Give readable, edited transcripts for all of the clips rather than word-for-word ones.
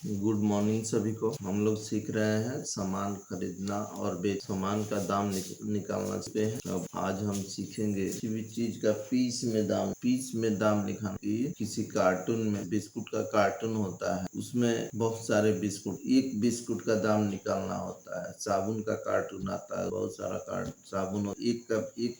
Good morning सभी को। हम लोग सीख रहे हैं सामान खरीदना और बेच सामान का दाम निकालना सीखते हैं। अब आज हम सीखेंगे किसी भी चीज का पीस में दाम लिखाना। किसी कार्टून में बिस्कुट का कार्टून होता है, उसमें बहुत सारे बिस्कुट, एक बिस्कुट का दाम निकालना होता है। साबुन का कार्टून आता है, बहुत सारा साबुन, एक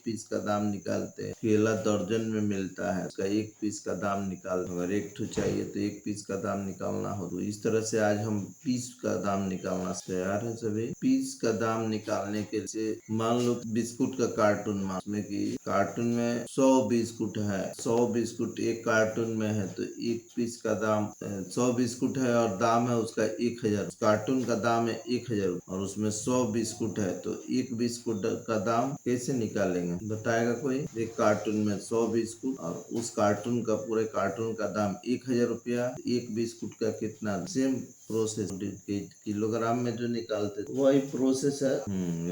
पीस का दाम निकालते हैं। केला दर्जन में मिलता है, उसका एक पीस का दाम निकाल, अगर एक ठो चाहिए तो एक पीस का दाम निकालना हो। तो इस तरह से आज हम पीस का दाम निकालना तैयार है सभी। पीस का दाम निकालने के लिए मान लो बिस्कुट का कार्टून, उसमें की कार्टून में 100 बिस्कुट है, 100 बिस्कुट एक कार्टून में है, तो एक पीस का दाम 100 बिस्कुट है और दाम है उसका 1000। कार्टून का दाम है 1000 और उसमें 100 बिस्कुट है, तो एक बिस्कुट का दाम कैसे निकालेंगे बताएगा कोई। एक कार्टून में 100 बिस्कुट और उस कार्टून का पूरे कार्टून का दाम 1000 रुपया। एक बिस्कुट का कितना, सेम प्रोसेस किलोग्राम में जो निकालते वही प्रोसेस है।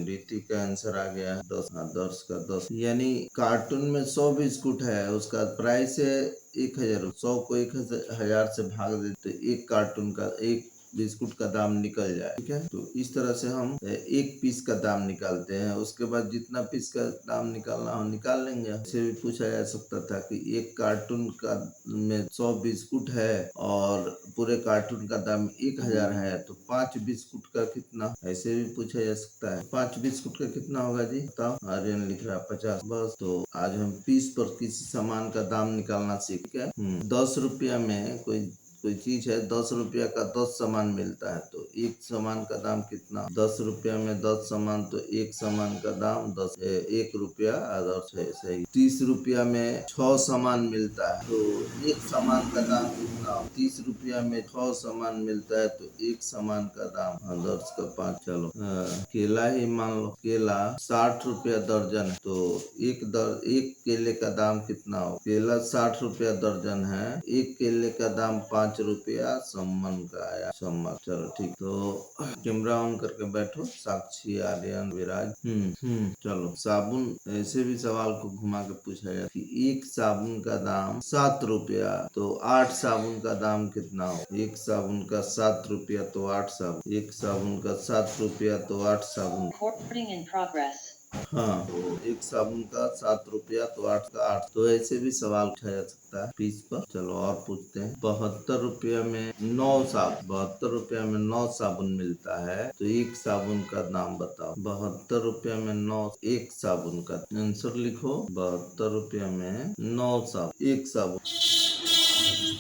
रीति का आंसर आ गया है 10। 10 का 10 यानी कार्टून में 100 बिस्कुट है, उसका प्राइस है 1000। 100 को 1000 से भाग देते, एक कार्टून का एक बिस्कुट का दाम निकल जाए। ठीक है, तो इस तरह से हम एक पीस का दाम निकालते हैं। उसके बाद जितना पीस का दाम निकालना हो निकाल लेंगे। ऐसे भी पूछा जा सकता था कि एक कार्टून का में 100 बिस्कुट है और पूरे कार्टून का दाम 1000 है, तो 5 बिस्कुट का कितना, ऐसे भी पूछा जा सकता है। 5 बिस्कुट का कितना होगा जी बताओ। आर्यन लिख रहा है 50। बस, तो आज हम पीस पर किसी सामान का दाम निकालना सीख गए। 10 रुपया में कोई चीज है, 10 रुपया का 10 सामान मिलता है, तो एक सामान का दाम कितना। 10 रुपया में 10 सामान, तो एक सामान का दाम 1 रुपया। सही। 30 रुपया में 6 सामान मिलता है, तो एक सामान का दाम कितना। 30 रुपया में 6 सामान मिलता है, तो एक सामान का दाम 10 का 5। चलो केला ही मान लो, केला 60 रुपया दर्जन है, तो एक केले का दाम कितना हो। केला 60 रुपया दर्जन है, एक केले का दाम 5 रुपया सम्मन का आया। सम्मन, चलो ठीक। तो कैमरा ऑन करके बैठो, साक्षी, आर्यन, विराज। चलो साबुन, ऐसे भी सवाल को घुमा के पूछा जाए कि एक साबुन का दाम 7 रुपया, तो 8 साबुन का दाम कितना हो। एक साबुन का 7 रुपया, तो 8 साबुन। एक साबुन का 7 रुपया, तो 8 साबुन। हाँ, तो एक साबुन का 7 रुपया, तो 8 का 8। तो ऐसे भी सवाल उठाया जा सकता है पीस पर। चलो और पूछते हैं। 72 रुपया में 9 साबुन, 72 रुपया में 9 साबुन मिलता है, तो एक साबुन का दाम बताओ। 72 रुपया में 9, एक साबुन का आंसर लिखो। 72 रुपया में 9 साबुन, एक साबुन।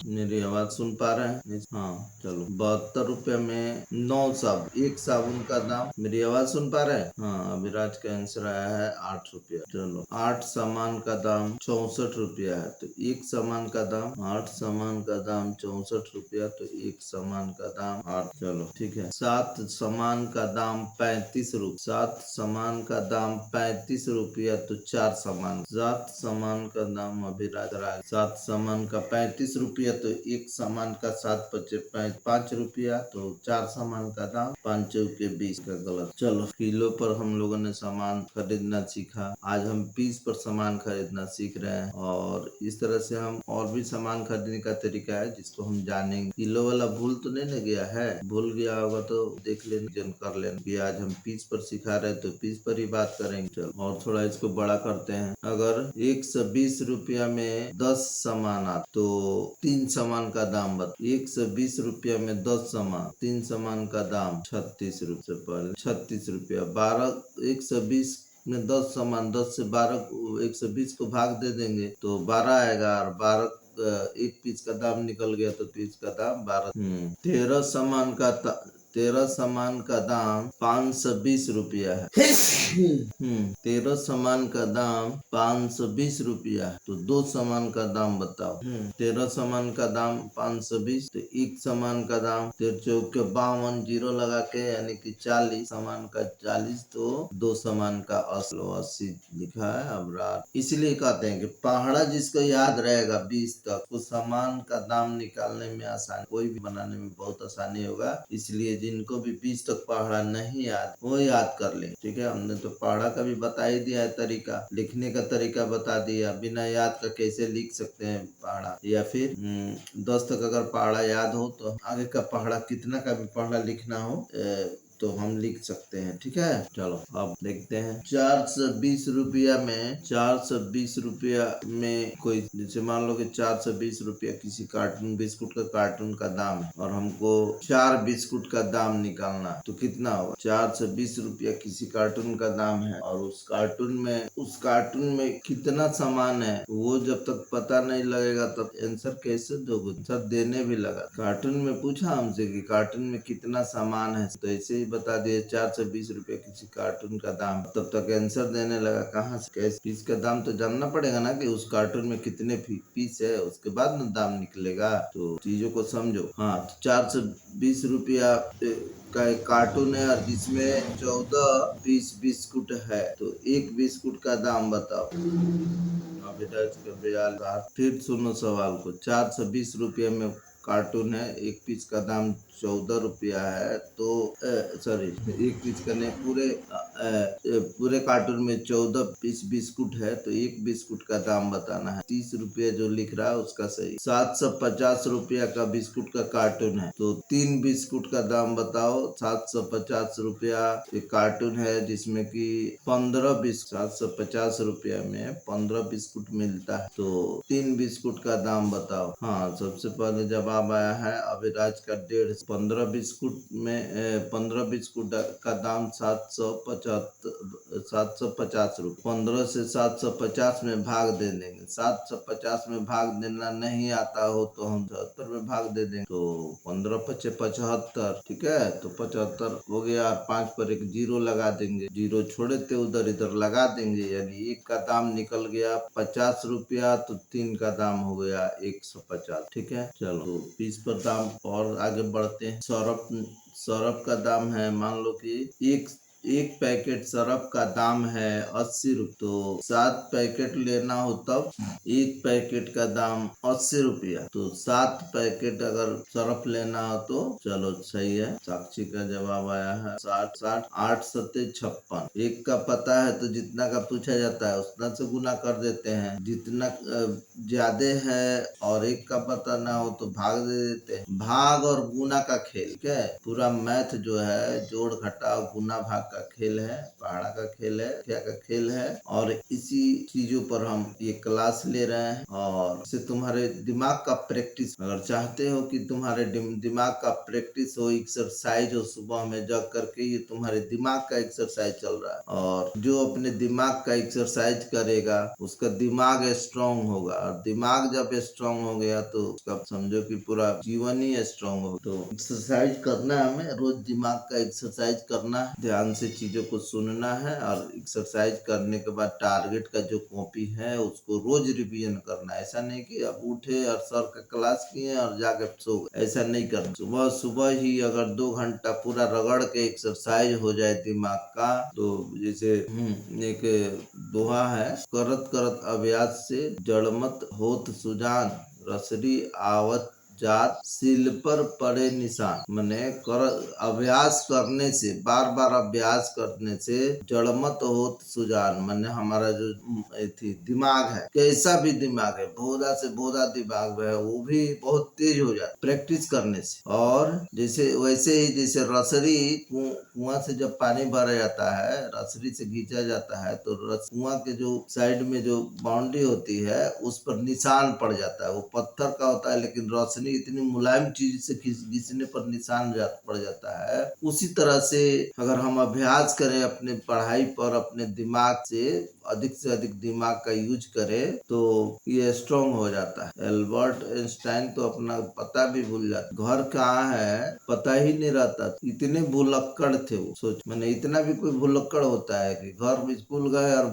मेरी आवाज सुन पा रहे हैं? हाँ, चलो 72 रुपया में 9 साबुन, एक साबुन का दाम। मेरी आवाज सुन पा रहे हैं? हाँ, अभिराज का आंसर आया है 8 रुपया। चलो 8 सामान का दाम 64 रुपया है, तो एक सामान का दाम 8 सामान का दाम 64 रुपया, तो एक सामान का दाम 8। चलो ठीक है। 7 सामान का दाम 35 रुपया, 7 सामान का दाम 35 रुपया, तो 4 सामान। 7 सामान का दाम अभिराज 7 सामान का 35 रुपया, तो एक सामान का 7 पचे 5 रुपया, तो 4 सामान का दाम 5 के 20 का गलत। चलो किलो पर हम लोगों ने सामान खरीदना सीखा, आज हम पीस पर सामान खरीदना सीख रहे हैं। और इस तरह से हम और भी सामान खरीदने का तरीका है जिसको हम जानेंगे। किलो वाला भूल तो नहीं न गया है? भूल गया होगा तो देख लेना, जन कर लेना कि आज हम पीस पर सिखा रहे हैं, तो पीस पर ही बात करेंगे। चलो और थोड़ा इसको बड़ा करते हैं। अगर 120 रुपया में 10 सामान आता, तो 3 सामान का दाम बता। 120 रुपया में 10 सामान, 3 सामान का दाम 36 रुपये। पहले 36 रुपया। 120 में 10 सामान, 10 से 12 120 को भाग दे देंगे तो 12 आएगा, और 12 एक पीस का दाम निकल गया, तो पीस का दाम 12। 13 सामान का दाम 520 रुपया है। 13 सामान का दाम 520 रुपया है, तो 2 सामान का दाम बताओ। 13 सामान का दाम 520, तो एक सामान का दाम 13 चौके 52, जीरो लगा के, यानी कि 40 सामान का 40, तो 2 सामान का 80 लिखा है। अब रात, इसलिए कहते हैं कि पहाड़ा जिसको याद रहेगा 20 तक, उस सामान का दाम निकालने में आसानी, कोई भी बनाने में बहुत आसानी होगा। इसलिए जिनको भी 20 तक पहाड़ा नहीं याद, वो याद कर ले। ठीक है, हमने तो पहाड़ा का भी बता ही दिया है तरीका, लिखने का तरीका बता दिया, बिना याद का कैसे लिख सकते हैं पहाड़ा। या फिर 10 तक अगर पहाड़ा याद हो तो आगे का पहाड़ा कितना का भी पहाड़ा लिखना हो तो हम लिख सकते हैं। ठीक है, चलो अब देखते हैं। 420 रुपया में 420 रुपया में कोई, जैसे मान लो कि 420 रुपया किसी कार्टून बिस्कुट का कार्टून का दाम है और हमको 4 बिस्कुट का दाम निकालना है, तो कितना होगा? 420 रुपया किसी कार्टून का दाम है और उस कार्टून में कितना सामान है वो जब तक पता नहीं लगेगा तब आंसर कैसे दोगे? आंसर देने भी लगा। कार्टून में पूछा हमसे कि कार्टून में कितना सामान है, तो ऐसे ही बता दिए 420 रुपया किसी कार्टून का दाम, तब तक आंसर देने लगा। कहाँ से कैसे? पीस का दाम तो जानना पड़ेगा ना कि उस कार्टून में कितने पीस है, उसके बाद ना दाम निकलेगा। तो चीजों को समझो। हाँ, तो 420 रुपया का एक कार्टून है और जिसमें 14 पीस बिस्कुट है, तो एक बिस्कुट का दाम बताओ। फिर सुनो सवाल को। 420 रुपये में कार्टून है, एक पीस का दाम 14 रुपया है, तो सॉरी, एक पीस का नहीं, पूरे कार्टून में 14 पीस बिस्कुट है, तो एक बिस्कुट का दाम बताना है। 30 रुपया जो लिख रहा है उसका सही। 750 रुपया का बिस्कुट का कार्टून है, तो 3 बिस्कुट का दाम बताओ। 750 रुपया एक कार्टून है जिसमें कि 15 बिस्कुट, 750 रुपया में 15 बिस्कुट मिलता है, तो 3 बिस्कुट का दाम बताओ। हाँ, सबसे पहले जवाब आया है अभिराज का 150। 15 बिस्कुट में 15 बिस्कुट का दाम 750 रुपये। 15 से 750 में भाग दे देंगे। 750 में भाग देना नहीं आता हो तो हम 70 में भाग दे देंगे, तो 15 पचे 75। ठीक है, तो 75 हो गया। 5 पर एक जीरो लगा देंगे, जीरो छोड़े थे उधर इधर लगा देंगे, यानी एक का दाम निकल गया 50 रुपया, तो 3 का दाम हो गया 150। ठीक है, चलो तो 20 पर दाम और आगे बढ़ते हैं। सरफ का दाम है, मान लो कि एक पैकेट सरफ का दाम है 80 रुपये, तो 7 पैकेट लेना हो तब एक पैकेट का दाम 80 रुपया, तो 7 पैकेट अगर सरफ लेना हो तो चलो सही है। साक्षी का जवाब आया है 60 8 सत्ते 56। एक का पता है तो जितना का पूछा जाता है उतना से गुना कर देते हैं, जितना ज्यादा है और एक का पता ना हो तो भाग दे देते हैं। भाग और गुना का खेल, ठीक है, पूरा मैथ जो है जोड़ घटाव गुना भाग का खेल है, पहाड़ा का खेल है, क्या का खेल है, और इसी चीजों पर हम ये क्लास ले रहे हैं। और इससे तुम्हारे दिमाग का प्रैक्टिस, अगर चाहते हो कि तुम्हारे दिमाग का प्रैक्टिस हो, एक्सरसाइज हो, सुबह में जग करके, ये तुम्हारे दिमाग का एक्सरसाइज चल रहा है। और जो अपने दिमाग का एक्सरसाइज करेगा उसका दिमाग स्ट्रांग होगा, और दिमाग जब स्ट्रांग हो गया तो उसका समझो कि पूरा जीवन ही स्ट्रांग हो। तो एक्सरसाइज करना है, हमें रोज दिमाग का एक्सरसाइज करना है, ध्यान से चीजों को सुनना है, और एक्सरसाइज करने के बाद टारगेट का जो कॉपी है उसको रोज रिवीजन करना है। ऐसा नहीं कि अब उठे और सर का क्लास किए और जाके सो गए, ऐसा नहीं करना। सुबह सुबह ही अगर 2 घंटा पूरा रगड़ के एक्सरसाइज हो जाए दिमाग का, तो जैसे एक दोहा है, करत करत अभ्यास से जड़मत होत सुजान, रसरी आवत जात सिल पर पड़े निशान। मैंने अभ्यास करने से, बार बार अभ्यास करने से जड़मत होत सुजान, मैंने हमारा जो दिमाग है, कैसा भी दिमाग है, भोदा से भोदा दिमाग है, वो भी बहुत तेज हो जाता प्रैक्टिस करने से। और जैसे वैसे ही जैसे रसरी, कुआं से जब पानी भरा जाता है, रसरी से खींचा जाता है, तो कुआं के जो साइड में जो बाउंड्री होती है उस पर निशान पड़ जाता है। वो पत्थर का होता है लेकिन रोशनी इतनी मुलायम चीज से घिसने पर निशान पड़ जाता है। उसी तरह से अगर हम अभ्यास करें अपने पढ़ाई पर, अपने दिमाग से अधिक दिमाग का यूज करें, तो ये स्ट्रांग हो जाता है। एल्बर्ट आइंस्टाइन तो अपना पता भी भूल जाता, घर कहाँ है पता ही नहीं रहता, इतने भुलक्कड़ थे वो। सोच, मैंने इतना भी कोई भुलक्कड़ होता है कि घर स्कूल गए और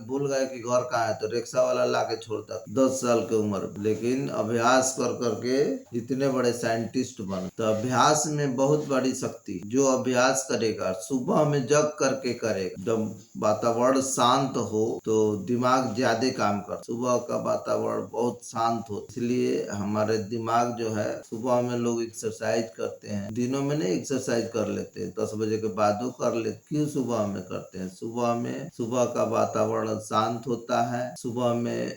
भूल गए कि घर कहाँ है, तो रिक्शा वाला ला के छोड़ता 10 साल की उम्र। लेकिन अभ्यास कर करके इतने बड़े साइंटिस्ट बन। तो अभ्यास में बहुत बड़ी शक्ति, जो अभ्यास करेगा सुबह में जग करके करेगा, जब वातावरण शांत हो तो दिमाग ज्यादा काम कर। सुबह का वातावरण बहुत शांत हो, इसलिए हमारे दिमाग जो है, सुबह में लोग एक्सरसाइज करते हैं, दिनों में नहीं एक्सरसाइज कर लेते, 10 बजे के बाद कर लेते। क्यों सुबह में करते हैं? सुबह का वातावरण शांत होता है, सुबह में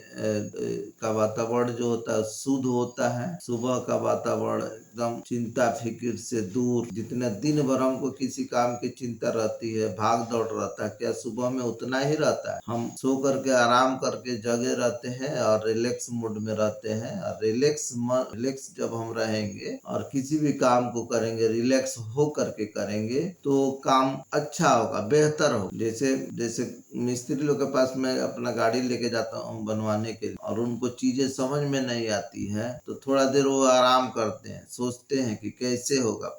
का वातावरण जो होता है शुद्ध होता है, सुबह का वातावरण एकदम चिंता फिक्र से दूर। जितना दिन भर हमको किसी काम की चिंता रहती है, भाग दौड़ रहता है, क्या सुबह में उतना ही रहता है? हम सो करके आराम करके जगे रहते हैं और रिलैक्स मूड में रहते हैं। और रिलैक्स जब हम रहेंगे और किसी भी काम को करेंगे, रिलैक्स हो करके करेंगे तो काम अच्छा होगा, बेहतर हो। जैसे मिस्त्री लोग के पास मैं अपना गाड़ी लेके जाता हूँ बनवाने के लिए, और उनको चीजें समझ में नहीं आती है तो थोड़ा देर वो आराम करते हैं, सोचते हैं कि कैसे होगा,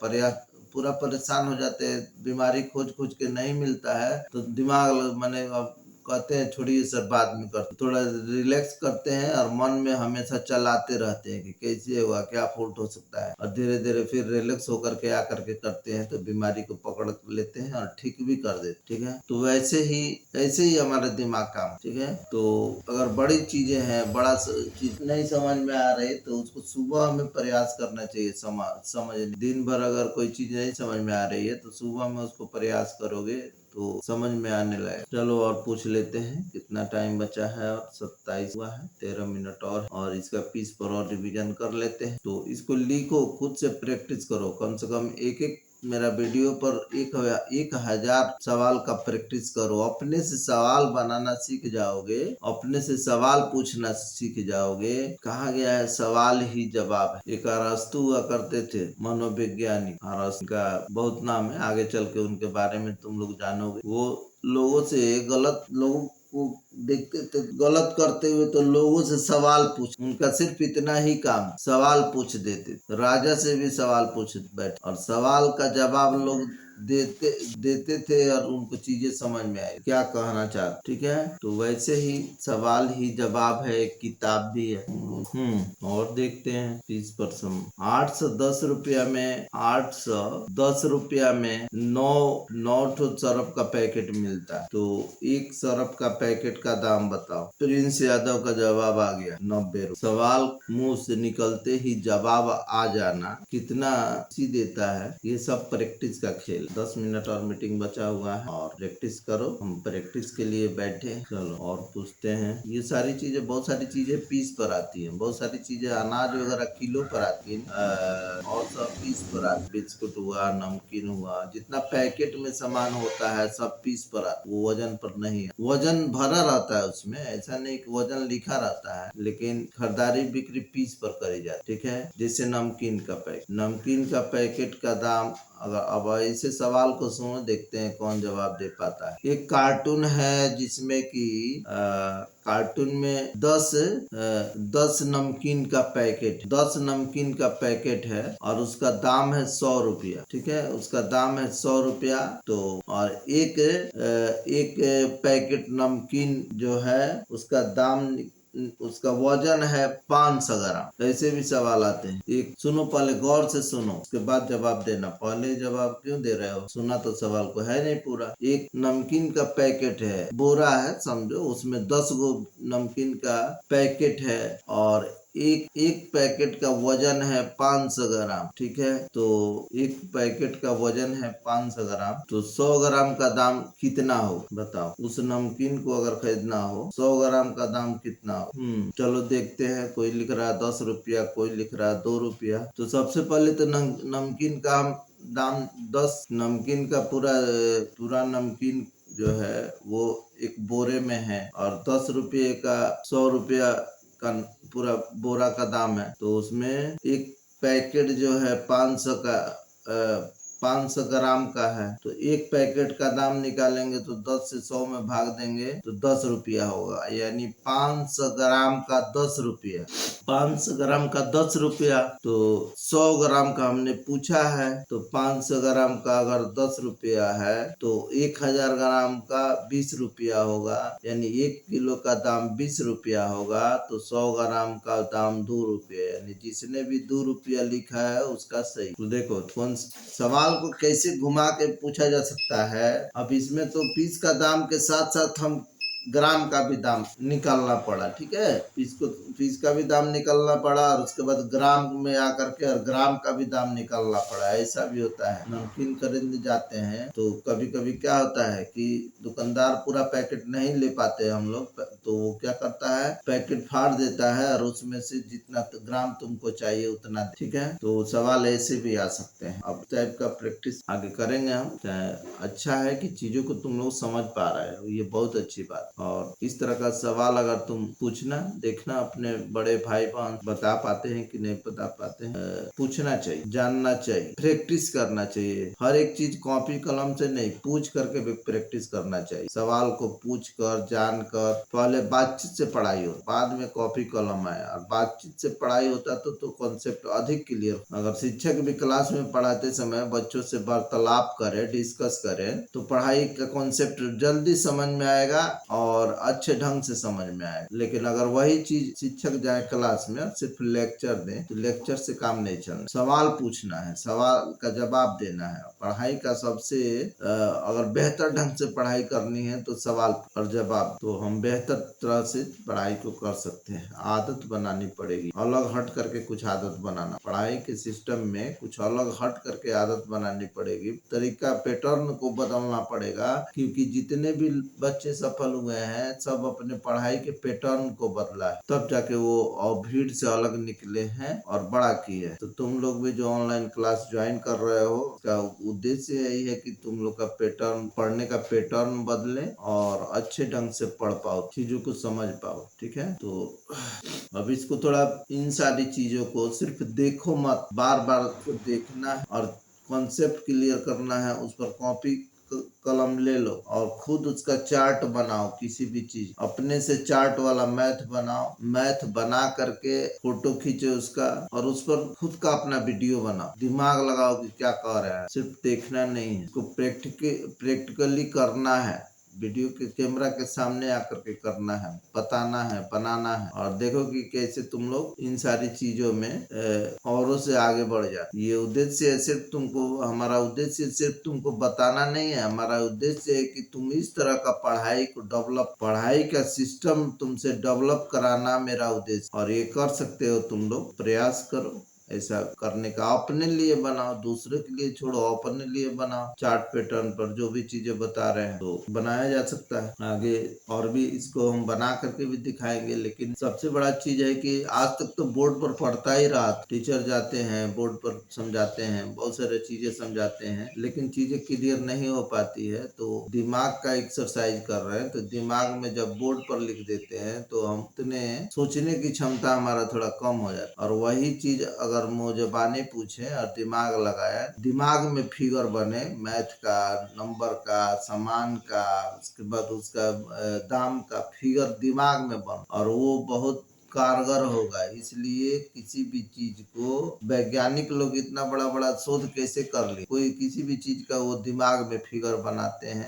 पूरा परेशान हो जाते हैं। बीमारी खोज खोज के नहीं मिलता है तो दिमाग माने अब कहते हैं छोड़िए सर बाद में करते, थोड़ा रिलैक्स करते हैं और मन में हमेशा चलाते रहते हैं कि कैसे होगा, क्या फॉल्ट हो सकता है, और धीरे धीरे फिर रिलैक्स होकर के आकर के करते हैं तो बीमारी को पकड़ लेते हैं और ठीक भी कर देते। ठीक है, तो ऐसे ही हमारा दिमाग काम। ठीक है, तो अगर बड़ी चीजें हैं, बड़ा चीज नहीं समझ में आ रही तो उसको सुबह में प्रयास करना चाहिए। समझ दिन भर अगर कोई चीज नहीं समझ में आ रही है तो सुबह में उसको प्रयास करोगे तो समझ में आने लगे। चलो और पूछ लेते हैं कितना टाइम बचा है। और 27 हुआ है, 13 मिनट और इसका पीस पर और रिवीजन कर लेते हैं। तो इसको लिखो, खुद से प्रैक्टिस करो, कम से कम एक मेरा वीडियो पर 1000 सवाल का प्रैक्टिस करो। अपने से सवाल बनाना सीख जाओगे, अपने से सवाल पूछना सीख जाओगे। कहा गया है सवाल ही जवाब है। एक अरस्तु हुआ करते थे मनोवैज्ञानिक, अरस्तु का बहुत नाम है, आगे चल के उनके बारे में तुम लोग जानोगे। वो लोगों से लोगों को देखते थे गलत करते हुए तो लोगों से सवाल पूछ, उनका सिर्फ इतना ही काम, सवाल पूछ देते। राजा से भी सवाल पूछ बैठ और सवाल का जवाब लोग देते थे और उनको चीजें समझ में आई क्या कहना चाहते। ठीक है, तो वैसे ही सवाल ही जवाब है, एक किताब भी है। और देखते हैं 30%। 810 रुपया में 9 सरफ का पैकेट मिलता है। तो एक सरफ का पैकेट का दाम बताओ। प्रिंस यादव का जवाब आ गया 90 रुपये। सवाल मुंह से निकलते ही जवाब आ जाना कितना सी देता है। ये सब प्रैक्टिस का खेल। 10 मिनट और मीटिंग बचा हुआ है और प्रैक्टिस करो। हम प्रैक्टिस के लिए बैठे। चलो और पूछते हैं। ये सारी चीजें, बहुत सारी चीजें पीस पर आती हैं, बहुत सारी चीजें अनाज वगैरह किलो पर आती है और सब पीस पर आती। बिस्कुट हुआ, नमकीन हुआ, जितना पैकेट में सामान होता है सब पीस पर आता, वो वजन पर नहीं है। वजन भरा रहता है उसमें, ऐसा नहीं कि वजन लिखा रहता है, लेकिन खरीदारी बिक्री पीस पर करी जाती। ठीक है, जैसे नमकीन का पैकेट का दाम, अगर अब ऐसे सवाल को सुनो, देखते हैं कौन जवाब दे पाता है। एक कार्टून है जिसमें कि कार्टून में 10 नमकीन का पैकेट है और उसका दाम है 100 रुपया। ठीक है, उसका दाम है 100 रुपया। तो और एक पैकेट नमकीन जो है उसका वजन है 500 ग्राम। ऐसे भी सवाल आते हैं। एक सुनो, पहले गौर से सुनो, उसके बाद जवाब देना। पहले जवाब क्यों दे रहे हो? सुना तो सवाल को है नहीं पूरा। एक नमकीन का पैकेट है, बोरा है समझो, उसमें 10 गो नमकीन का पैकेट है और एक पैकेट का वजन है 500 ग्राम। ठीक है, तो एक पैकेट का वजन है 500 ग्राम, तो 100 ग्राम का दाम कितना हो बताओ। उस नमकीन को अगर खरीदना हो 100 ग्राम का दाम कितना हो? चलो देखते हैं। कोई लिख रहा है 10 रुपया, कोई लिख रहा है 2 रुपया। तो सबसे पहले तो नमकीन का दाम 10, नमकीन का पूरा नमकीन जो है वो एक बोरे में है और 10 रुपये का 100 रुपया का पूरा बोरा का दाम है। तो उसमें एक पैकेट जो है 500 का 500 ग्राम का है तो एक पैकेट का दाम निकालेंगे तो 10 से 100 में भाग देंगे तो 10 रुपया होगा, यानी 500 ग्राम का 10 रुपया। 500 ग्राम का 10 रुपया तो 100 ग्राम का हमने पूछा है, तो 500 ग्राम का अगर 10 रुपया है तो 1000 ग्राम का 20 रुपया होगा, यानी 1 किलो का दाम 20 रुपया होगा, तो 100 ग्राम का दाम 2 रुपया, यानी जिसने भी 2 रुपया लिखा है उसका सही। तो देखो कौन सवाल को कैसे घुमा के पूछा जा सकता है। अब इसमें तो पीस का दाम के साथ साथ हम ग्राम का भी दाम निकालना पड़ा, ठीक है, पीस का भी दाम निकालना पड़ा और उसके बाद ग्राम में आकर के और ग्राम का भी दाम निकालना पड़ा। ऐसा भी होता है, नमकीन खरीदने जाते हैं तो कभी कभी क्या होता है कि दुकानदार पूरा पैकेट नहीं ले पाते हम लोग, तो वो क्या करता है पैकेट फाड़ देता है और उसमें से जितना ग्राम तुमको चाहिए उतना, ठीक है। तो सवाल ऐसे भी आ सकते हैं। अब टाइप का प्रैक्टिस आगे करेंगे हम। अच्छा है कि चीजों को तुम लोग समझ पा रहे हो, ये बहुत अच्छी बात। और इस तरह का सवाल अगर तुम पूछना, देखना अपने बड़े भाई बहन बता पाते हैं कि नहीं बता पाते हैं, पूछना चाहिए, जानना चाहिए, प्रैक्टिस करना चाहिए। हर एक चीज कॉपी कलम से नहीं, पूछ करके भी प्रैक्टिस करना चाहिए। सवाल को पूछ कर जान कर, पहले बातचीत से पढ़ाई हो, बाद में कॉपी कलम आए। और बातचीत से पढ़ाई होता तो कॉन्सेप्ट अधिक क्लियर। अगर शिक्षक भी क्लास में पढ़ाते समय बच्चों से वार्तालाप करे, डिस्कस करे, तो पढ़ाई का कॉन्सेप्ट जल्दी समझ में आएगा और अच्छे ढंग से समझ में आएगा। लेकिन अगर वही चीज शिक्षक जाए क्लास में सिर्फ लेक्चर दे तो लेक्चर से काम नहीं चलना। सवाल पूछना है, सवाल का जवाब देना है। पढ़ाई का सबसे अगर बेहतर ढंग से पढ़ाई करनी है तो सवाल और जवाब, तो हम बेहतर तरह से पढ़ाई को कर सकते हैं। आदत बनानी पड़ेगी, अलग हट करके कुछ आदत बनाना, पढ़ाई के सिस्टम में कुछ अलग हट करके आदत बनानी पड़ेगी। तरीका पैटर्न को बदलना पड़ेगा, क्योंकि जितने भी बच्चे सफल हुए हैं सब अपने पढ़ाई के पैटर्न को बदला है, तब जाके वो और भीड़ से अलग निकले हैं और बड़ा किए। तो तुम लोग भी जो ऑनलाइन क्लास ज्वाइन कर रहे हो, उसका उद्देश्य यही है कि तुम लोग का पैटर्न, पढ़ने का पैटर्न बदले और अच्छे ढंग से पढ़ पाओ, चीजों को समझ पाओ, ठीक है। तो अब इसको थोड़ा, इन सारी चीजों को सिर्फ देखो मत, बार बार को देखना है और कॉन्सेप्ट क्लियर करना है। उस पर कॉपी कलम ले लो और खुद उसका चार्ट बनाओ। किसी भी चीज अपने से चार्ट वाला मैथ बनाओ, मैथ बना करके फोटो खींचो उसका और उस पर खुद का अपना वीडियो बनाओ। दिमाग लगाओ कि क्या कह रहा है, सिर्फ देखना नहीं है, इसको प्रैक्टिकली करना है। वीडियो के कैमरा के सामने आकर के करना है, बताना है, बनाना है और देखो कि कैसे तुम लोग इन सारी चीजों में औरों से आगे बढ़ जाते। ये उद्देश्य है, सिर्फ तुमको, हमारा उद्देश्य सिर्फ तुमको बताना नहीं है, हमारा उद्देश्य है कि तुम इस तरह का पढ़ाई को डेवलप, पढ़ाई का सिस्टम तुमसे डेवलप कराना मेरा उद्देश्य। और ये कर सकते हो तुम लोग, प्रयास करो ऐसा करने का। अपने लिए बनाओ, दूसरे के लिए छोड़ो, अपने लिए बनाओ। चार्ट पैटर्न पर जो भी चीजें बता रहे हैं तो बनाया जा सकता है। आगे और भी इसको हम बना करके भी दिखाएंगे। लेकिन सबसे बड़ा चीज है कि आज तक तो बोर्ड पर पढ़ता ही रहा, टीचर जाते हैं बोर्ड पर समझाते हैं, बहुत सारे चीजें समझाते हैं, लेकिन चीजें क्लियर नहीं हो पाती है। तो दिमाग का एक्सरसाइज कर रहे हैं, तो दिमाग में जब बोर्ड पर लिख देते हैं तो हम इतने सोचने की क्षमता हमारा थोड़ा कम हो जाता है। और वही चीज अगर मौजबानी पूछे और दिमाग लगाए, दिमाग में फिगर बने, मैथ का, नंबर का, सामान का, उसके बाद उसका दाम का फिगर दिमाग में बन, और वो बहुत कारगर होगा। इसलिए किसी भी चीज को वैज्ञानिक लोग इतना बड़ा बड़ा शोध कैसे कर ले, कोई किसी भी चीज का वो दिमाग में फिगर बनाते हैं।